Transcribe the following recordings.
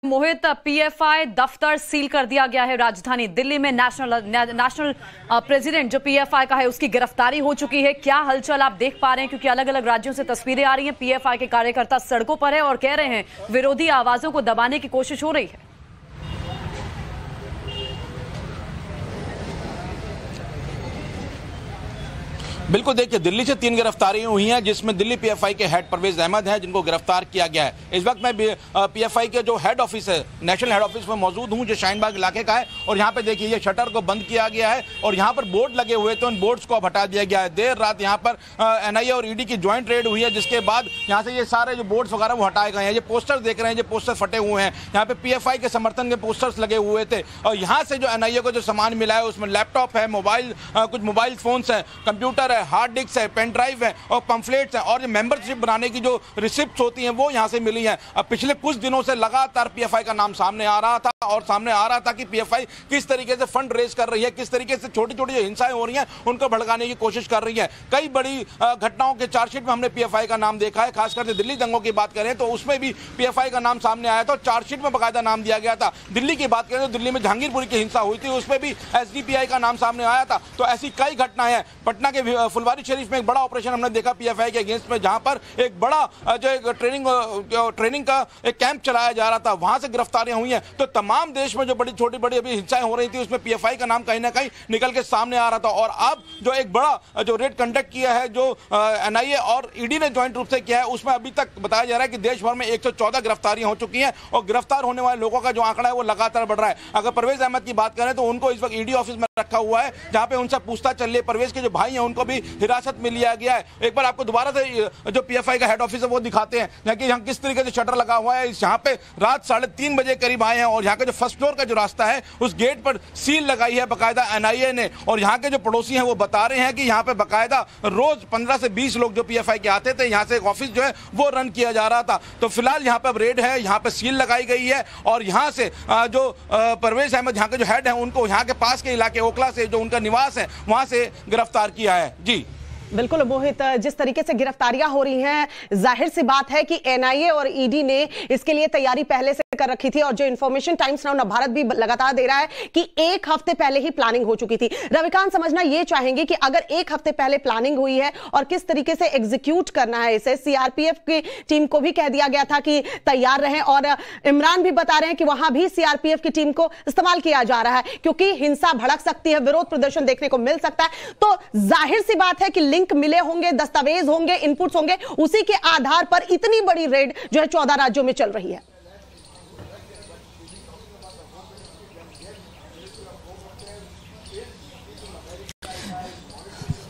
मोहित, PFI दफ्तर seal कर दिया गया है राजधानी दिल्ली में। नेशनल प्रेसिडेंट जो पीएफआई का है उसकी गिरफ्तारी हो चुकी है। क्या हलचल आप देख पा रहे हैं, क्योंकि अलग अलग राज्यों से तस्वीरें आ रही हैं। पीएफआई के कार्यकर्ता सड़कों पर है और कह रहे हैं विरोधी आवाजों को दबाने की कोशिश हो रही है। बिल्कुल, देखिए दिल्ली से 3 गिरफ्तारियां हुई हैं, जिसमें दिल्ली पीएफआई के हेड परवेज अहमद हैं, जिनको गिरफ्तार किया गया है। इस वक्त मैं पीएफआई के जो हेड ऑफिस है, नेशनल हेड ऑफिस में मौजूद हूं, जो शाहीनबाग इलाके का है। और यहाँ पे देखिए ये शटर को बंद किया गया है और यहाँ पर बोर्ड लगे हुए थे, उन बोर्ड्स को अब हटा दिया गया है। देर रात यहाँ पर एनआईए और ईडी की ज्वाइंट रेड हुई है, जिसके बाद यहाँ से ये सारे जो बोर्ड्स वगैरह वो हटाए गए हैं। ये पोस्टर्स देख रहे हैं, ये पोस्टर फटे हुए हैं, यहाँ पे पीएफआई के समर्थन के पोस्टर्स लगे हुए थे। और यहाँ से जो एनआईए को जो सामान मिला है उसमें लैपटॉप है, कुछ मोबाइल फोन्स है, कंप्यूटर है, हार्ड डिस्क है, पेन ड्राइव है और पंफलेट्स हैं, और मेंबरशिप बनाने की जो रिसिप्ट्स होती हैं वो यहां से मिली हैं। अब पिछले कुछ दिनों से लगातार पीएफआई का नाम सामने आ रहा था और सामने आ रहा था कि पीएफआई किस तरीके से फंड रेज कर रही है, किस तरीके से छोटी छोटी जो हिंसाएं हो रही हैं उनको भड़काने की कोशिश कर रही है। कई बड़ी घटनाओं के चार्जशीट में हमने पीएफआई का नाम देखा है। खासकर दिल्ली दंगों की बात करें तो उसमें भी पीएफआई का नाम सामने आया था और चार्जशीट में बाकायदा नाम दिया गया था। दिल्ली की बात करें तो दिल्ली में जहांगीरपुरी की हिंसा हुई थी, उसमें भी एसडीपीआई का नाम सामने आया था। तो ऐसी कई घटनाएं हैं। पटना के फुलवारी शरीफ में एक बड़ा ऑपरेशन हमने देखा पीएफआई के अगेंस्ट में, जहां पर एक बड़ा जो एक ट्रेनिंग का एक कैंप चलाया जा रहा था, वहां से गिरफ्तारियां हुई हैं। तो तमाम देश में जो बड़ी छोटी बड़ी अभी हिंसाएं हो रही थी उसमें पीएफआई का नाम कहीं ना कहीं निकल के सामने आ रहा था। और अब जो एक बड़ा जो रेड कंडक्ट किया है, जो एनआईए और ईडी ने ज्वाइंट रूप से किया है, उसमें अभी तक बताया जा रहा है कि देश भर में 114 गिरफ्तारियां हो चुकी हैं और गिरफ्तार होने वाले लोगों का जो आंकड़ा है वो लगातार बढ़ रहा है। अगर परवेज अहमद की बात करें तो उनको इस वक्त ईडी ऑफिस में रखा हुआ है, जहां पे उनसे पूछताछ चल रही है। परवेज के जो भाई हैं उनको भी हिरासत में लिया गया है। एक बार आपको दोबारा से जो पीएफआई का हेड ऑफिस है वो दिखाते हैं कि यहाँ किस तरीके से शटर लगा हुआ है। यहाँ पे रात 3:30 बजे करीब आए हैं और यहाँ का जो फर्स्ट फ्लोर का जो रास्ता है उस गेट पर सील लगाई है बाकायदा एनआईए ने। और यहाँ के जो पड़ोसी हैं वो बता रहे हैं कि यहाँ पे बाकायदा रोज 15 से 20 लोग जो पीएफआई के आते थे, यहाँ से एक ऑफिस जो है वो रन किया जा रहा था। तो फिलहाल यहाँ पे अब रेड है, यहाँ पे सील लगाई गई है और यहाँ से जो परवेज अहमद यहाँ के जो हेड है उनको यहाँ के पास के इलाके ओखला से जो उनका निवास है वहां से गिरफ्तार किया है। जी बिल्कुल मोहित, जिस तरीके से गिरफ्तारियां हो रही हैं, जाहिर सी बात है कि एनआईए और ईडी ने इसके लिए तैयारी पहले से कर रखी थी। और जो इंफॉर्मेशन टाइम्स नाउ नवभारत भी लगातार दे रहा है कि 1 हफ्ते पहले ही प्लानिंग हो चुकी थी। रविकांत समझना ये चाहेंगे कि अगर 1 हफ्ते पहले प्लानिंग हुई है और किस तरीके से एग्जीक्यूट करना है इसे, सीआरपीएफ की टीम को भी कह दिया गया था कि तैयार रहें और इमरान भी बता रहे हैं कि वहां भी सीआरपीएफ की टीम को इस्तेमाल किया जा रहा है क्योंकि हिंसा भड़क सकती है, विरोध प्रदर्शन देखने को मिल सकता है। तो जाहिर सी बात है कि लिंक मिले होंगे, दस्तावेज होंगे, इनपुट्स होंगे, उसी के आधार पर इतनी बड़ी रेड जो है 14 राज्यों में चल रही है।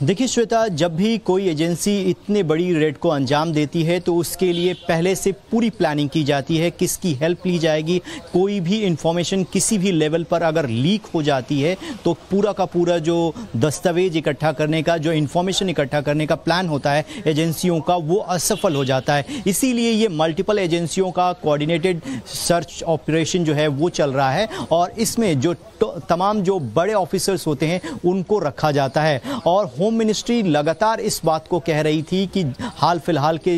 देखिए श्वेता, जब भी कोई एजेंसी इतनी बड़ी रेड को अंजाम देती है तो उसके लिए पहले से पूरी प्लानिंग की जाती है, किसकी हेल्प ली जाएगी। कोई भी इंफॉर्मेशन किसी भी लेवल पर अगर लीक हो जाती है तो पूरा का पूरा जो दस्तावेज इकट्ठा करने का, जो इंफॉर्मेशन इकट्ठा करने का प्लान होता है एजेंसियों का, वो असफल हो जाता है। इसीलिए ये मल्टीपल एजेंसियों का कोऑर्डिनेटेड सर्च ऑपरेशन जो है वो चल रहा है और इसमें जो तमाम जो बड़े ऑफिसर्स होते हैं उनको रखा जाता है। और होम मिनिस्ट्री लगातार इस बात को कह रही थी कि हाल फिलहाल के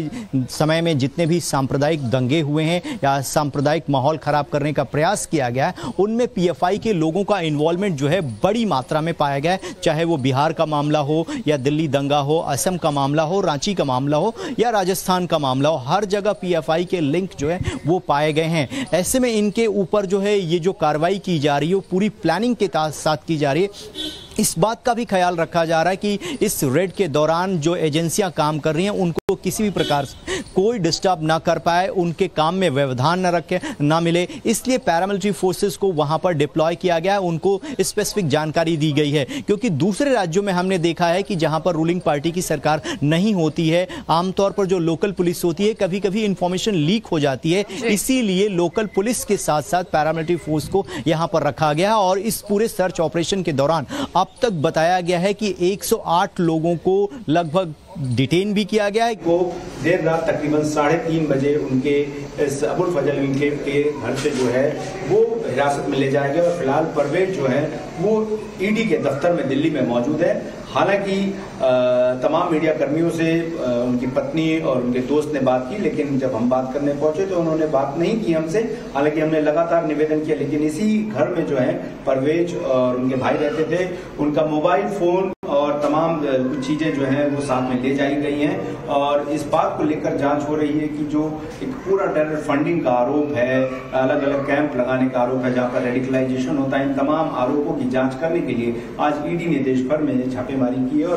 समय में जितने भी सांप्रदायिक दंगे हुए हैं या सांप्रदायिक माहौल खराब करने का प्रयास किया गया है, उनमें पीएफआई के लोगों का इन्वॉल्वमेंट जो है बड़ी मात्रा में पाया गया है। चाहे वो बिहार का मामला हो या दिल्ली दंगा हो, असम का मामला हो, रांची का मामला हो या राजस्थान का मामला हो, हर जगह पीएफआई के लिंक जो है वो पाए गए हैं। ऐसे में इनके ऊपर जो है ये जो कार्रवाई की जा रही है वो पूरी प्लानिंग के साथ की जा रही है। इस बात का भी ख्याल रखा जा रहा है कि इस रेड के दौरान जो एजेंसियां काम कर रही हैं उनको किसी भी प्रकार से कोई डिस्टर्ब ना कर पाए, उनके काम में व्यवधान ना मिले, इसलिए पैरामिलिट्री फोर्सेस को वहां पर डिप्लॉय किया गया है, उनको स्पेसिफिक जानकारी दी गई है। क्योंकि दूसरे राज्यों में हमने देखा है कि जहां पर रूलिंग पार्टी की सरकार नहीं होती है, आमतौर पर जो लोकल पुलिस होती है कभी कभी इंफॉर्मेशन लीक हो जाती है, इसीलिए लोकल पुलिस के साथ साथ पैरामिलिट्री फोर्स को यहां पर रखा गया और इस पूरे सर्च ऑपरेशन के दौरान अब तक बताया गया है कि 108 लोगों को लगभग डिटेन भी किया गया है। वो देर रात तकरीबन 3:30 बजे उनके अबुल फजल उनके घर से जो है वो हिरासत में ले जाया गया और फिलहाल परवेज जो है वो ईडी के दफ्तर में दिल्ली में मौजूद है। हालांकि तमाम मीडिया कर्मियों से उनकी पत्नी और उनके दोस्त ने बात की, लेकिन जब हम बात करने पहुंचे तो उन्होंने बात नहीं की हमसे। हालांकि हमने लगातार निवेदन किया, लेकिन इसी घर में जो है परवेज और उनके भाई रहते थे, उनका मोबाइल फोन और तमाम कुछ चीजें जो हैं वो साथ में ले जाई गई हैं। और इस बात को लेकर जांच हो रही है कि जो एक पूरा टेरर फंडिंग का आरोप है, अलग अलग कैंप लगाने का आरोप है जहां पर रेडिकलाइजेशन होता है, इन तमाम आरोपों की जांच करने के लिए आज ईडी ने देश भर में छापेमारी की है। और